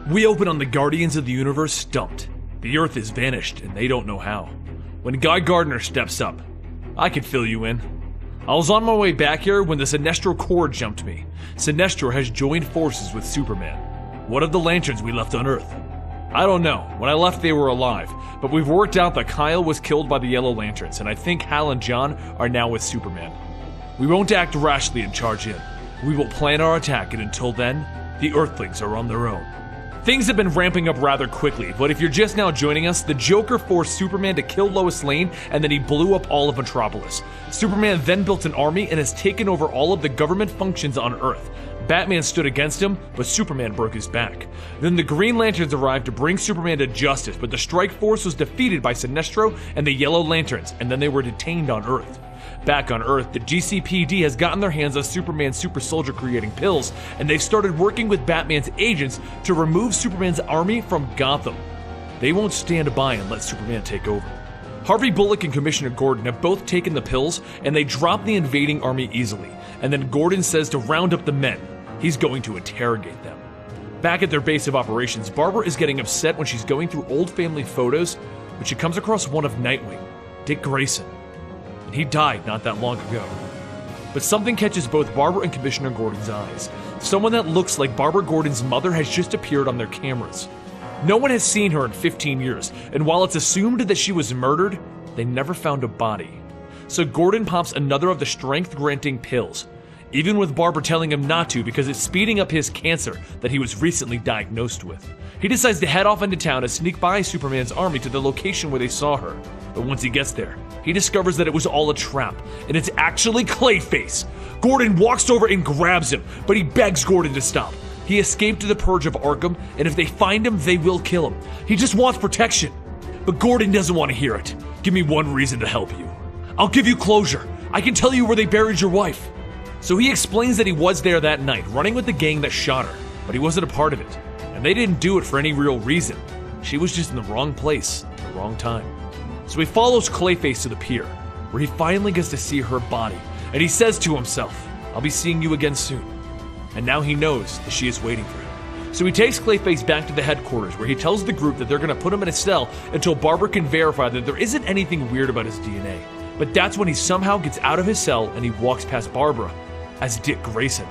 We open on the Guardians of the Universe stumped. The Earth is vanished, and they don't know how. When Guy Gardner steps up, I can fill you in. I was on my way back here when the Sinestro Corps jumped me. Sinestro has joined forces with Superman. What of the Lanterns we left on Earth? I don't know. When I left, they were alive, but we've worked out that Kyle was killed by the Yellow Lanterns, and I think Hal and John are now with Superman. We won't act rashly and charge in. We will plan our attack, and until then, the Earthlings are on their own. Things have been ramping up rather quickly, but if you're just now joining us, the Joker forced Superman to kill Lois Lane, and then he blew up all of Metropolis. Superman then built an army and has taken over all of the government functions on Earth. Batman stood against him, but Superman broke his back. Then the Green Lanterns arrived to bring Superman to justice, but the Strike Force was defeated by Sinestro and the Yellow Lanterns, and then they were detained on Earth. Back on Earth, the GCPD has gotten their hands on Superman's super soldier creating pills, and they've started working with Batman's agents to remove Superman's army from Gotham. They won't stand by and let Superman take over. Harvey Bullock and Commissioner Gordon have both taken the pills, and they drop the invading army easily, and then Gordon says to round up the men. He's going to interrogate them. Back at their base of operations, Barbara is getting upset when she's going through old family photos, but she comes across one of Nightwing, Dick Grayson. He died not that long ago. But something catches both Barbara and Commissioner Gordon's eyes. Someone that looks like Barbara Gordon's mother has just appeared on their cameras. No one has seen her in 15 years, and while it's assumed that she was murdered, they never found a body. So Gordon pops another of the strength-granting pills, even with Barbara telling him not to because it's speeding up his cancer that he was recently diagnosed with. He decides to head off into town and sneak by Superman's army to the location where they saw her. But once he gets there, he discovers that it was all a trap, and it's actually Clayface. Gordon walks over and grabs him, but he begs Gordon to stop. He escaped to the Purge of Arkham, and if they find him, they will kill him. He just wants protection. But Gordon doesn't want to hear it. Give me one reason to help you. I'll give you closure. I can tell you where they buried your wife. So he explains that he was there that night, running with the gang that shot her, but he wasn't a part of it. And they didn't do it for any real reason. She was just in the wrong place at the wrong time. So he follows Clayface to the pier, where he finally gets to see her body, and he says to himself, I'll be seeing you again soon. And now he knows that she is waiting for him. So he takes Clayface back to the headquarters, where he tells the group that they're going to put him in a cell until Barbara can verify that there isn't anything weird about his DNA. But that's when he somehow gets out of his cell and he walks past Barbara as Dick Grayson.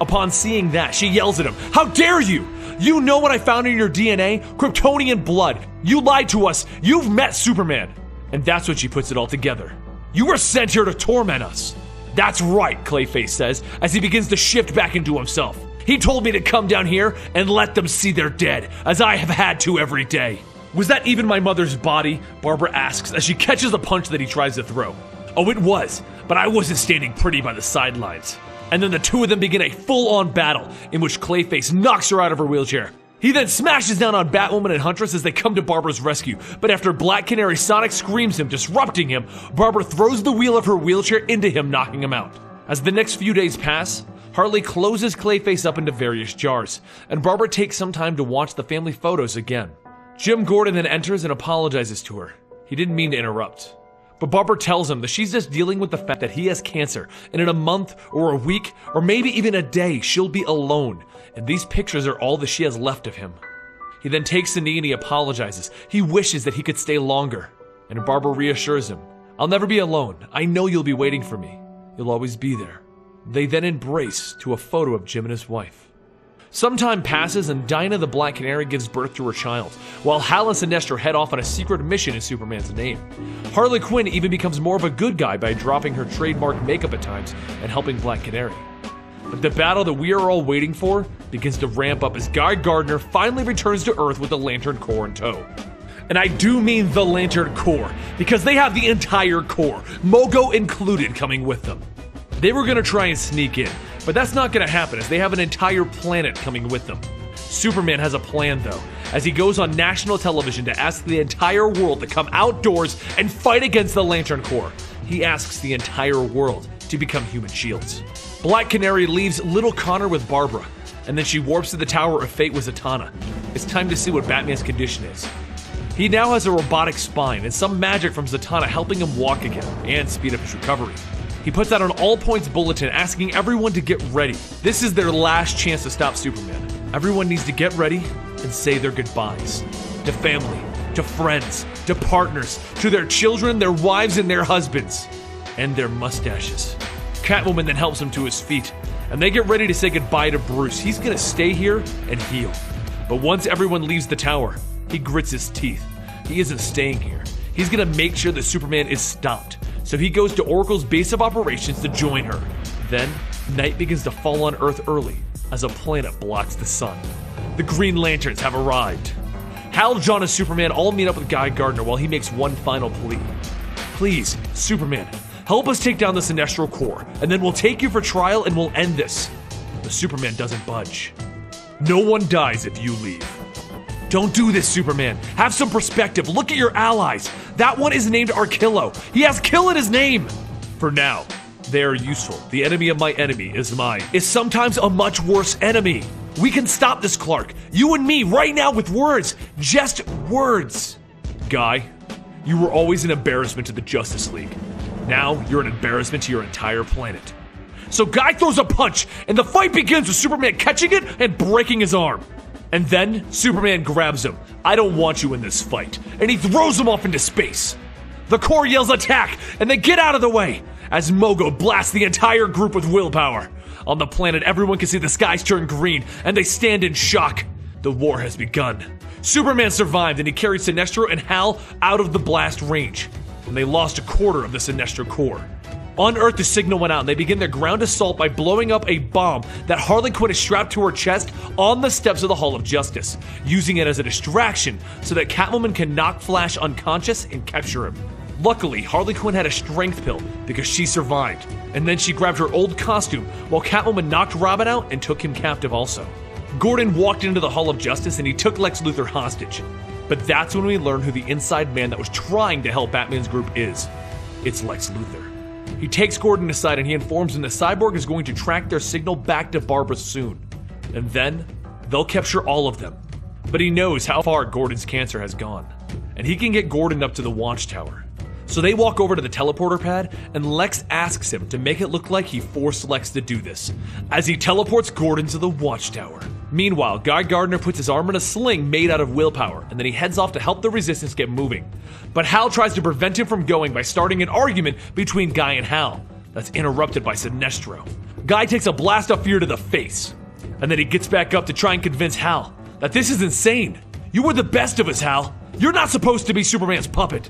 Upon seeing that, she yells at him, How dare you! You know what I found in your DNA? Kryptonian blood. You lied to us. You've met Superman. And that's when she puts it all together. You were sent here to torment us. That's right, Clayface says, as he begins to shift back into himself. He told me to come down here and let them see they're dead, as I have had to every day. Was that even my mother's body? Barbara asks as she catches a punch that he tries to throw. Oh, it was, but I wasn't standing pretty by the sidelines. And then the two of them begin a full-on battle in which Clayface knocks her out of her wheelchair. He then smashes down on Batwoman and Huntress as they come to Barbara's rescue, but after Black Canary Sonic screams him, disrupting him, Barbara throws the wheel of her wheelchair into him, knocking him out. As the next few days pass, Harley closes Clayface up into various jars, and Barbara takes some time to watch the family photos again. Jim Gordon then enters and apologizes to her. He didn't mean to interrupt. But Barbara tells him that she's just dealing with the fact that he has cancer, and in a month or a week or maybe even a day, she'll be alone, and these pictures are all that she has left of him. He then takes the knee and he apologizes. He wishes that he could stay longer, and Barbara reassures him, I'll never be alone. I know you'll be waiting for me. You'll always be there. They then embrace to a photo of Jim and his wife. Some time passes and Dinah the Black Canary gives birth to her child, while Hal and Sinestro head off on a secret mission in Superman's name. Harley Quinn even becomes more of a good guy by dropping her trademark makeup at times and helping Black Canary. But the battle that we are all waiting for begins to ramp up as Guy Gardner finally returns to Earth with the Lantern Corps in tow. And I do mean the Lantern Corps, because they have the entire Corps, Mogo included, coming with them. They were going to try and sneak in, but that's not going to happen as they have an entire planet coming with them. Superman has a plan though, as he goes on national television to ask the entire world to come outdoors and fight against the Lantern Corps. He asks the entire world to become human shields. Black Canary leaves little Connor with Barbara, and then she warps to the Tower of Fate with Zatanna. It's time to see what Batman's condition is. He now has a robotic spine and some magic from Zatanna helping him walk again and speed up his recovery. He puts out an all-points bulletin asking everyone to get ready. This is their last chance to stop Superman. Everyone needs to get ready and say their goodbyes. To family, to friends, to partners, to their children, their wives, and their husbands. And their mustaches. Catwoman then helps him to his feet, and they get ready to say goodbye to Bruce. He's gonna stay here and heal. But once everyone leaves the tower, he grits his teeth. He isn't staying here. He's gonna make sure that Superman is stopped. So he goes to Oracle's base of operations to join her. Then, night begins to fall on Earth early, as a planet blocks the sun. The Green Lanterns have arrived. Hal, John, and Superman all meet up with Guy Gardner while he makes one final plea. Please, Superman, help us take down the Sinestro Corps, and then we'll take you for trial and we'll end this. But Superman doesn't budge. No one dies if you leave. Don't do this, Superman. Have some perspective. Look at your allies. That one is named Arkillo. He has kill in his name. For now, they are useful. The enemy of my enemy is mine. Is sometimes a much worse enemy. We can stop this, Clark. You and me, right now, with words. Just words. Guy, you were always an embarrassment to the Justice League. Now, you're an embarrassment to your entire planet. So Guy throws a punch, and the fight begins with Superman catching it and breaking his arm. And then, Superman grabs him. I don't want you in this fight. And he throws him off into space. The Corps yells attack, and they get out of the way, as Mogo blasts the entire group with willpower. On the planet, everyone can see the skies turn green, and they stand in shock. The war has begun. Superman survived, and he carried Sinestro and Hal out of the blast range. And they lost a quarter of the Sinestro Corps. On Earth, the signal went out, and they begin their ground assault by blowing up a bomb that Harley Quinn is strapped to her chest on the steps of the Hall of Justice, using it as a distraction so that Catwoman can knock Flash unconscious and capture him. Luckily, Harley Quinn had a strength pill because she survived, and then she grabbed her old costume while Catwoman knocked Robin out and took him captive also. Gordon walked into the Hall of Justice and he took Lex Luthor hostage. But that's when we learn who the inside man that was trying to help Batman's group is. It's Lex Luthor. He takes Gordon aside and he informs him that Cyborg is going to track their signal back to Barbara soon. And then, they'll capture all of them. But he knows how far Gordon's cancer has gone. And he can get Gordon up to the Watchtower. So they walk over to the teleporter pad, and Lex asks him to make it look like he forced Lex to do this, as he teleports Gordon to the Watchtower. Meanwhile, Guy Gardner puts his arm in a sling made out of willpower, and then he heads off to help the Resistance get moving. But Hal tries to prevent him from going by starting an argument between Guy and Hal, that's interrupted by Sinestro. Guy takes a blast of fear to the face, and then he gets back up to try and convince Hal that this is insane. You were the best of us, Hal. You're not supposed to be Superman's puppet.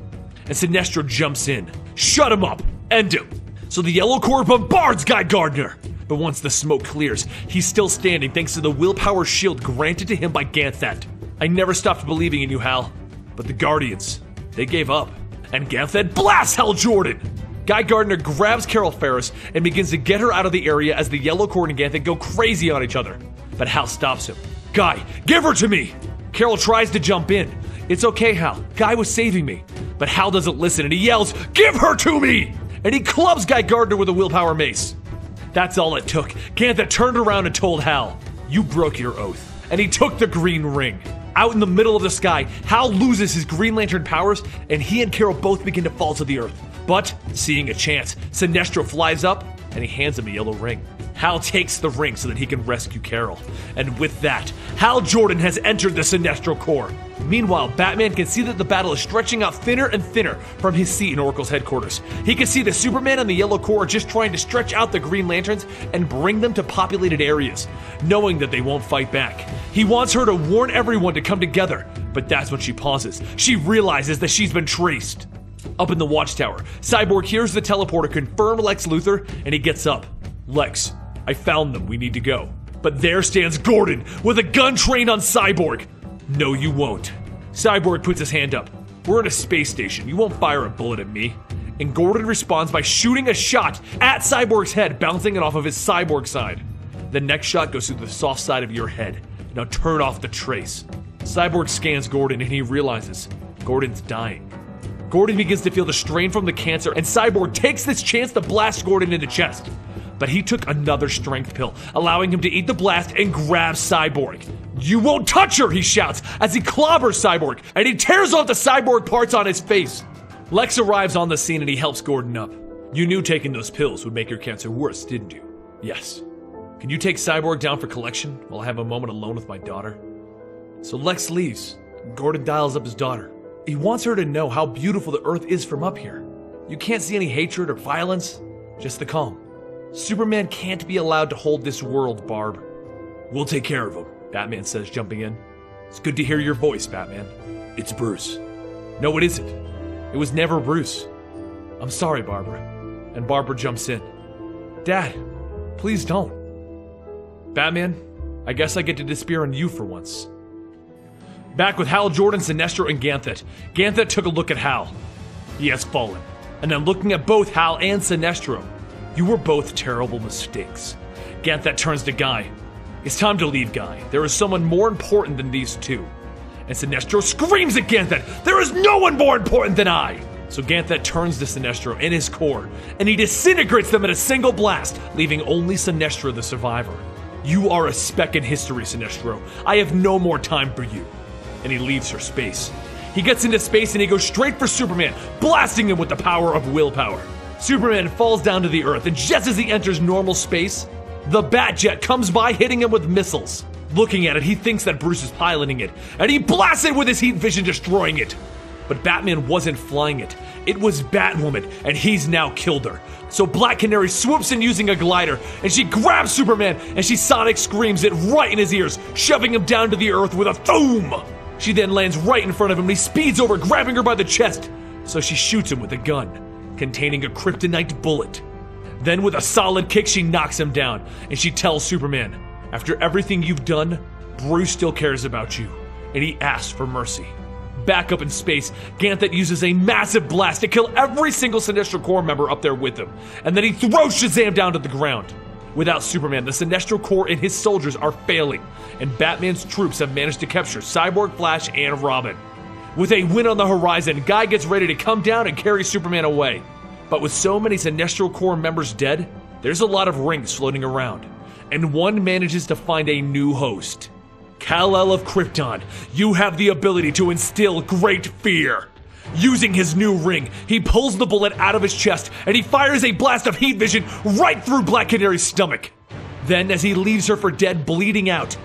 And Sinestro jumps in. Shut him up! End him! So the Yellow Corps bombards Guy Gardner! But once the smoke clears, he's still standing thanks to the willpower shield granted to him by Ganthet. I never stopped believing in you, Hal. But the Guardians, they gave up. And Ganthet blasts Hal Jordan! Guy Gardner grabs Carol Ferris and begins to get her out of the area as the Yellow Corps and Ganthet go crazy on each other. But Hal stops him. Guy, give her to me! Carol tries to jump in. It's okay, Hal. Guy was saving me. But Hal doesn't listen and he yells, "Give her to me!" And he clubs Guy Gardner with a willpower mace. That's all it took. Ganthet turned around and told Hal, "You broke your oath." And he took the green ring. Out in the middle of the sky, Hal loses his Green Lantern powers and he and Carol both begin to fall to the earth. But, seeing a chance, Sinestro flies up and he hands him a yellow ring. Hal takes the ring so that he can rescue Carol. And with that, Hal Jordan has entered the Sinestro Corps. Meanwhile, Batman can see that the battle is stretching out thinner and thinner from his seat in Oracle's headquarters. He can see that Superman and the Yellow Corps are just trying to stretch out the Green Lanterns and bring them to populated areas, knowing that they won't fight back. He wants her to warn everyone to come together, but that's when she pauses. She realizes that she's been traced. Up in the Watchtower, Cyborg hears the teleporter confirm Lex Luthor, and he gets up. Lex, I found them, we need to go. But there stands Gordon, with a gun trained on Cyborg. No, you won't. Cyborg puts his hand up. We're in a space station, you won't fire a bullet at me. And Gordon responds by shooting a shot at Cyborg's head, bouncing it off of his cyborg side. The next shot goes through the soft side of your head. Now turn off the trace. Cyborg scans Gordon and he realizes Gordon's dying. Gordon begins to feel the strain from the cancer, and Cyborg takes this chance to blast Gordon in the chest. But he took another strength pill, allowing him to eat the blast and grab Cyborg. You won't touch her, he shouts as he clobbers Cyborg, and he tears off the Cyborg parts on his face. Lex arrives on the scene and he helps Gordon up. You knew taking those pills would make your cancer worse, didn't you? Yes. Can you take Cyborg down for collection while I have a moment alone with my daughter? So Lex leaves. Gordon dials up his daughter. He wants her to know how beautiful the Earth is from up here. You can't see any hatred or violence, just the calm. Superman can't be allowed to hold this world, Barb. We'll take care of him, Batman says, jumping in. It's good to hear your voice, Batman. It's Bruce. No, it isn't. It was never Bruce. I'm sorry, Barbara. And Barbara jumps in. Dad, please don't. Batman, I guess I get to despair on you for once. Back with Hal Jordan, Sinestro, and Ganthet. Ganthet took a look at Hal. He has fallen. And then looking at both Hal and Sinestro. You were both terrible mistakes. Ganthet turns to Guy. It's time to leave, Guy. There is someone more important than these two. And Sinestro screams at Ganthet. There is no one more important than I! So Ganthet turns to Sinestro in his core, and he disintegrates them in a single blast, leaving only Sinestro the survivor. You are a speck in history, Sinestro. I have no more time for you. And he leaves her space. He gets into space and he goes straight for Superman, blasting him with the power of willpower. Superman falls down to the Earth, and just as he enters normal space, the Batjet comes by, hitting him with missiles. Looking at it, he thinks that Bruce is piloting it, and he blasts it with his heat vision, destroying it. But Batman wasn't flying it. It was Batwoman, and he's now killed her. So Black Canary swoops in using a glider, and she grabs Superman, and she sonic screams it right in his ears, shoving him down to the Earth with a thoom! She then lands right in front of him, and he speeds over, grabbing her by the chest. So she shoots him with a gun, containing a kryptonite bullet. Then with a solid kick, she knocks him down, and she tells Superman, after everything you've done, Bruce still cares about you, and he asks for mercy. Back up in space, Ganthet uses a massive blast to kill every single Sinestro Corps member up there with him, and then he throws Shazam down to the ground. Without Superman, the Sinestro Corps and his soldiers are failing, and Batman's troops have managed to capture Cyborg, Flash, and Robin. With a win on the horizon, Guy gets ready to come down and carry Superman away. But with so many Sinestro Corps members dead, there's a lot of rings floating around, and one manages to find a new host. Kal-El of Krypton, you have the ability to instill great fear. Using his new ring, he pulls the bullet out of his chest, and he fires a blast of heat vision right through Black Canary's stomach. Then, as he leaves her for dead, bleeding out,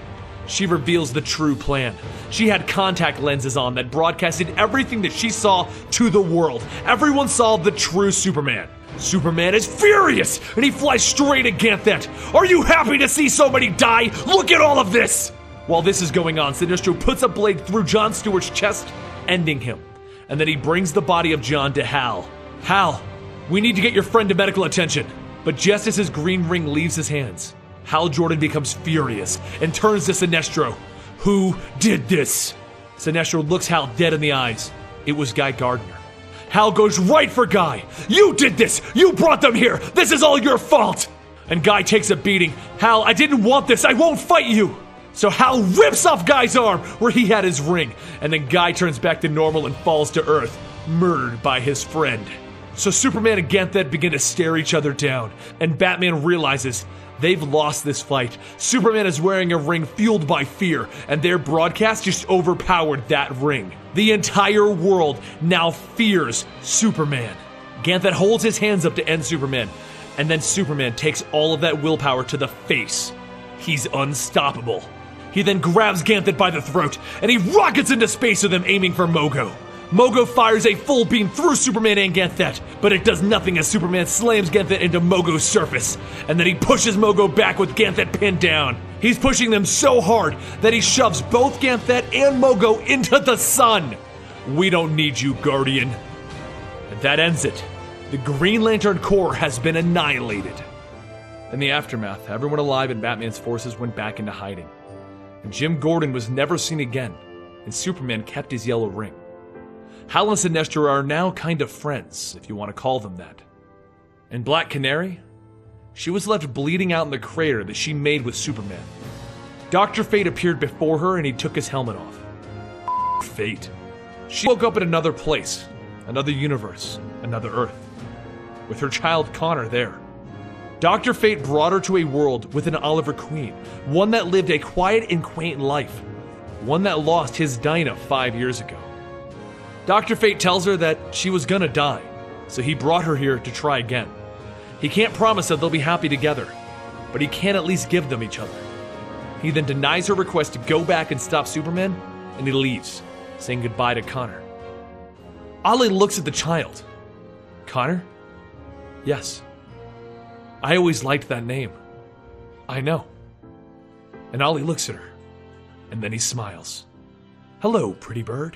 she reveals the true plan. She had contact lenses on that broadcasted everything that she saw to the world. Everyone saw the true Superman. Superman is furious, and he flies straight at Ganthet. Are you happy to see so many die? Look at all of this! While this is going on, Sinestro puts a blade through Jon Stewart's chest, ending him. And then he brings the body of John to Hal. Hal, we need to get your friend to medical attention. But just as his green ring leaves his hands, Hal Jordan becomes furious and turns to Sinestro. Who did this? Sinestro looks Hal dead in the eyes. It was Guy Gardner. Hal goes right for Guy. You did this! You brought them here! This is all your fault! And Guy takes a beating. Hal, I didn't want this! I won't fight you! So Hal rips off Guy's arm where he had his ring, and then Guy turns back to normal and falls to Earth, murdered by his friend. So Superman and Ganthet begin to stare each other down, and Batman realizes they've lost this fight. Superman is wearing a ring fueled by fear, and their broadcast just overpowered that ring. The entire world now fears Superman. Ganthet holds his hands up to end Superman, and then Superman takes all of that willpower to the face. He's unstoppable. He then grabs Ganthet by the throat, and he rockets into space with him, aiming for Mogo. Mogo fires a full beam through Superman and Ganthet, but it does nothing as Superman slams Ganthet into Mogo's surface, and then he pushes Mogo back with Ganthet pinned down. He's pushing them so hard that he shoves both Ganthet and Mogo into the sun. We don't need you, Guardian. And that ends it. The Green Lantern Corps has been annihilated. In the aftermath, everyone alive in Batman's forces went back into hiding. And Jim Gordon was never seen again, and Superman kept his yellow ring. Hal and Sinestro are now kind of friends, if you want to call them that. And Black Canary? She was left bleeding out in the crater that she made with Superman. Dr. Fate appeared before her and he took his helmet off. Fate. She woke up in another place, another universe, another Earth, with her child Connor there. Dr. Fate brought her to a world with an Oliver Queen, one that lived a quiet and quaint life, one that lost his Dinah 5 years ago. Dr. Fate tells her that she was gonna die, so he brought her here to try again. He can't promise that they'll be happy together, but he can at least give them each other. He then denies her request to go back and stop Superman, and he leaves, saying goodbye to Connor. Ollie looks at the child. Connor? Yes. I always liked that name. I know. And Ollie looks at her, and then he smiles. Hello, pretty bird.